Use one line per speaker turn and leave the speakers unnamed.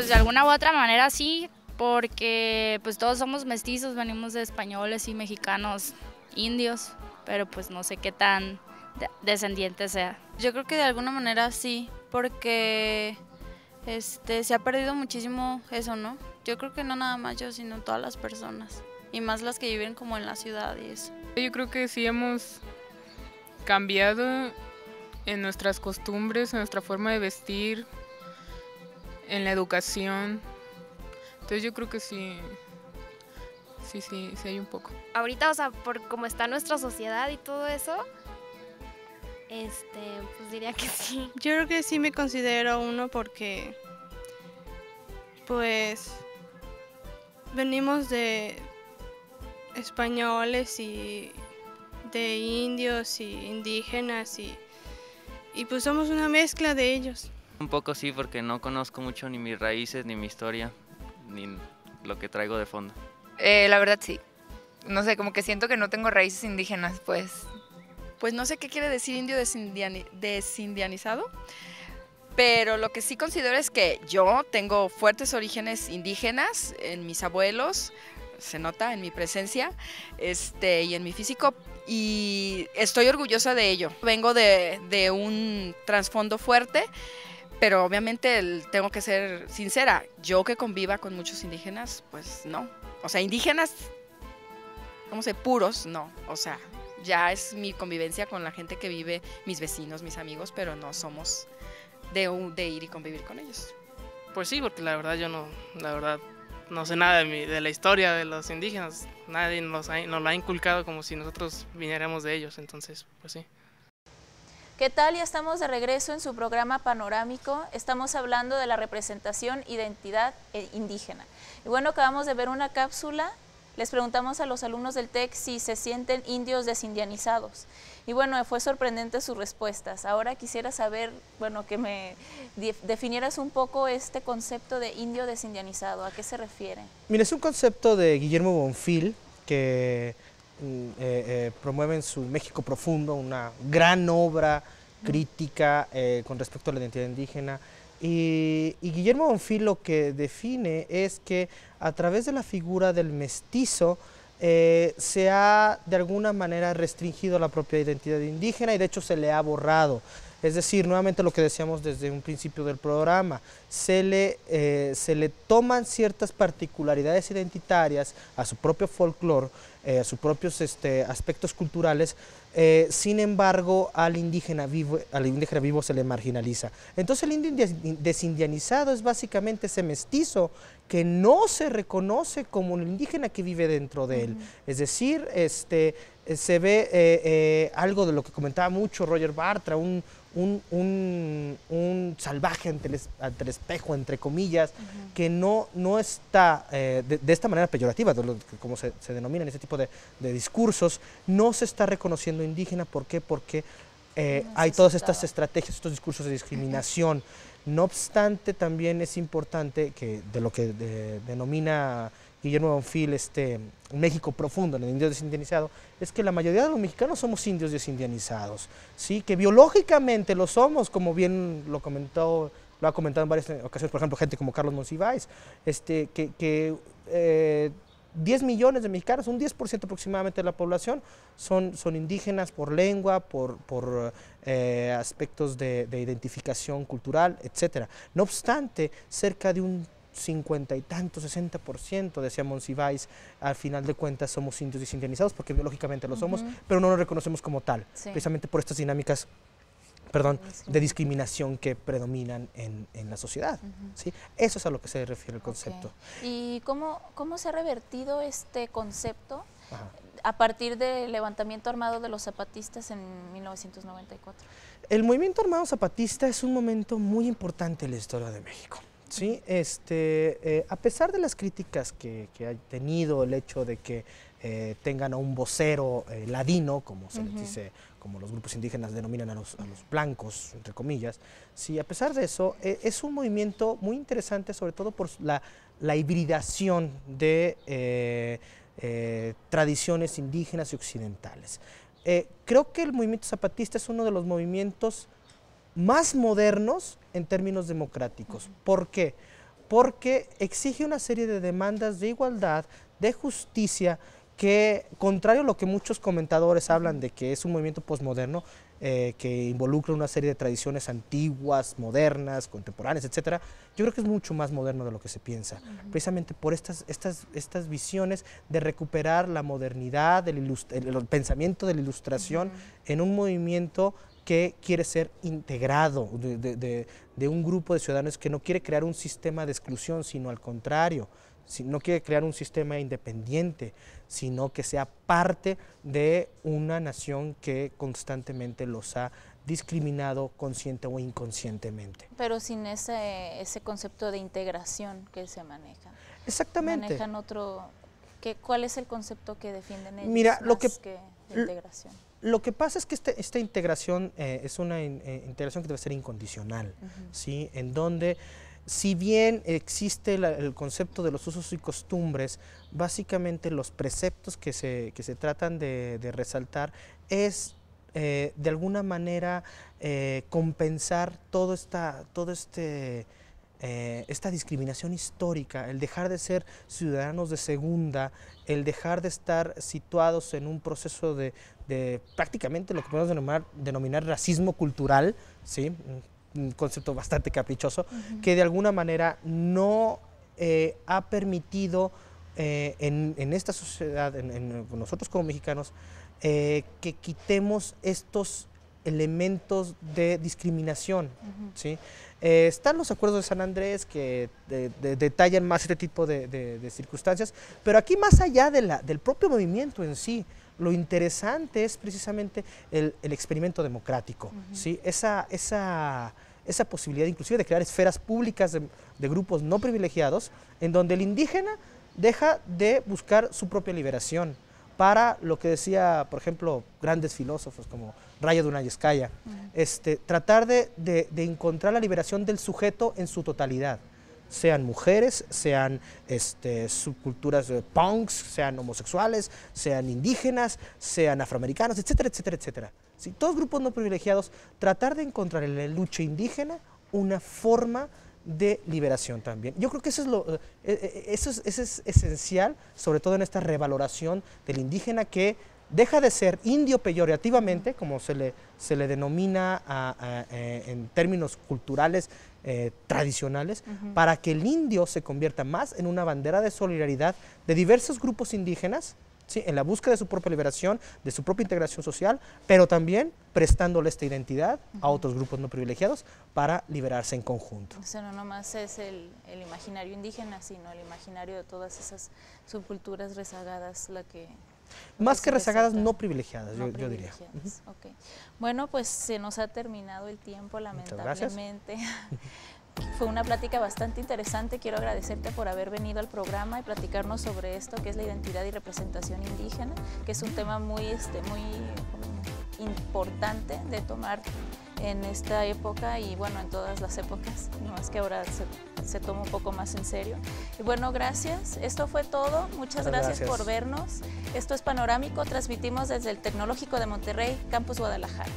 de alguna u otra manera sí, porque pues todos somos mestizos, venimos de españoles y mexicanos, indios, pero pues no sé qué tan descendiente sea.
Yo creo que de alguna manera sí, porque se ha perdido muchísimo eso, ¿no? Yo creo que no nada más yo, sino todas las personas, y más las que viven como en la ciudad y eso.
Yo creo que sí hemos cambiado en nuestras costumbres, en nuestra forma de vestir, en la educación. Entonces yo creo que sí hay un poco.
Ahorita, o sea, por cómo está nuestra sociedad y todo eso, pues diría que sí.
Yo creo que sí me considero uno porque, pues, venimos de españoles y de indios y indígenas y pues somos una mezcla de ellos.
Un poco sí, porque no conozco mucho ni mis raíces, ni mi historia, ni lo que traigo de fondo.
La verdad sí. No sé, como que siento que no tengo raíces indígenas, pues.
Pues no sé qué quiere decir indio desindianizado, pero lo que sí considero es que yo tengo fuertes orígenes indígenas en mis abuelos, se nota en mi presencia y en mi físico, y estoy orgullosa de ello. Vengo de un trasfondo fuerte, pero obviamente tengo que ser sincera, yo que conviva con muchos indígenas, pues no. O sea, indígenas, ¿cómo se? Puros, no, o sea, ya es mi convivencia con la gente que vive, mis vecinos, mis amigos, pero no somos de ir y convivir con ellos.
Pues sí, porque la verdad yo no sé nada de la historia de los indígenas, nadie nos lo ha inculcado como si nosotros viniéramos de ellos, entonces pues sí.
¿Qué tal? Ya estamos de regreso en su programa panorámico. Estamos hablando de la representación identidad indígena. Y bueno, acabamos de ver una cápsula. Les preguntamos a los alumnos del TEC si se sienten indios desindianizados. Y bueno, fue sorprendente sus respuestas. Ahora quisiera saber, bueno, que me definieras un poco este concepto de indio desindianizado. ¿A qué se refiere?
Mira, es un concepto de Guillermo Bonfil que promueve en su México Profundo una gran obra crítica con respecto a la identidad indígena. Y Guillermo Bonfil lo que define es que a través de la figura del mestizo se ha de alguna manera restringido la propia identidad indígena y de hecho se le ha borrado. Es decir, nuevamente lo que decíamos desde un principio del programa, se le toman ciertas particularidades identitarias a su propio folclore, a sus propios aspectos culturales, sin embargo al indígena vivo se le marginaliza. Entonces el indio desindianizado es básicamente ese mestizo que no se reconoce como el indígena que vive dentro de él. Es decir, se ve algo de lo que comentaba mucho Roger Bartra, un salvaje ante el espejo, entre comillas, que no está, de esta manera peyorativa, como se denomina en ese tipo de discursos, no se está reconociendo indígena. ¿Por qué? Porque hay todas estas estrategias, estos discursos de discriminación. No obstante, también es importante que de lo que denomina Guillermo Bonfil México Profundo, en el indio desindianizado, es que la mayoría de los mexicanos somos indios desindianizados, ¿sí? Que biológicamente lo somos, como bien lo ha comentado en varias ocasiones, por ejemplo, gente como Carlos Monsiváis, que 10 millones de mexicanos, un 10% aproximadamente de la población, son indígenas por lengua, por aspectos de identificación cultural, etc. No obstante, cerca de un 50 y tanto, 60%, decía Monsiváis, al final de cuentas somos indios desindianizados porque biológicamente lo somos, pero no lo reconocemos como tal, precisamente por estas dinámicas de discriminación que predominan en la sociedad. ¿Sí? Eso es a lo que se refiere el concepto.
¿Y cómo se ha revertido este concepto a partir del levantamiento armado de los zapatistas en 1994?
El movimiento armado zapatista es un momento muy importante en la historia de México. ¿Sí? A pesar de las críticas que ha tenido el hecho de que tengan a un vocero ladino, como se les dice, como los grupos indígenas denominan a los blancos, entre comillas, sí, a pesar de eso, es un movimiento muy interesante, sobre todo por la hibridación de tradiciones indígenas y occidentales. Creo que el movimiento zapatista es uno de los movimientos más modernos en términos democráticos. ¿Por qué? porque exige una serie de demandas de igualdad, de justicia, que, contrario a lo que muchos comentadores hablan de que es un movimiento posmoderno, que involucra una serie de tradiciones antiguas, modernas, contemporáneas, etcétera, yo creo que es mucho más moderno de lo que se piensa, precisamente por estas visiones de recuperar la modernidad, el pensamiento de la ilustración en un movimiento que quiere ser integrado, de un grupo de ciudadanos que no quiere crear un sistema de exclusión, sino al contrario, no quiere crear un sistema independiente, sino que sea parte de una nación que constantemente los ha discriminado consciente o inconscientemente.
Pero sin ese concepto de integración que se maneja.
Exactamente.
Manejan otro... ¿Cuál es el concepto que defienden ellos?
Mira,
más que de integración?
Lo que pasa es que esta integración es una integración que debe ser incondicional, ¿sí? En donde, si bien existe el concepto de los usos y costumbres, básicamente los preceptos que se tratan de resaltar es de alguna manera compensar esta discriminación histórica, el dejar de ser ciudadanos de segunda, el dejar de estar situados en un proceso de prácticamente lo que podemos denominar racismo cultural, ¿sí? Un concepto bastante caprichoso, que de alguna manera no ha permitido en esta sociedad, nosotros como mexicanos, que quitemos estos elementos de discriminación, ¿sí? Están los acuerdos de San Andrés que detallan más este tipo de circunstancias, pero aquí, más allá del propio movimiento en sí, lo interesante es precisamente el experimento democrático, ¿sí? Esa posibilidad inclusive de crear esferas públicas de grupos no privilegiados, en donde el indígena deja de buscar su propia liberación, para lo que decía, por ejemplo, grandes filósofos como Raya Dunayeskaya, tratar de encontrar la liberación del sujeto en su totalidad, sean mujeres, sean subculturas punks, sean homosexuales, sean indígenas, sean afroamericanos, etcétera, etcétera, etcétera. ¿Sí? Todos grupos no privilegiados, tratar de encontrar en la lucha indígena una forma de liberación también. Yo creo que eso es esencial, sobre todo en esta revaloración del indígena, que deja de ser indio peyorativamente, como se le denomina en términos culturales tradicionales, para que el indio se convierta más en una bandera de solidaridad de diversos grupos indígenas, ¿sí? En la búsqueda de su propia liberación, de su propia integración social, pero también prestándole esta identidad a otros grupos no privilegiados para liberarse en conjunto.
O sea, no nomás es el imaginario indígena, sino el imaginario de todas esas subculturas rezagadas,
más que rezagadas, no privilegiadas, yo diría.
Okay. Bueno, pues se nos ha terminado el tiempo, lamentablemente. Fue una plática bastante interesante. Quiero agradecerte por haber venido al programa y platicarnos sobre esto, que es la identidad y representación indígena, que es un tema muy importante de tomar en esta época y bueno, en todas las épocas, no es que ahora se toma un poco más en serio. Y bueno, gracias, esto fue todo, muchas gracias por vernos. Esto es Panorámico, transmitimos desde el Tecnológico de Monterrey, Campus Guadalajara.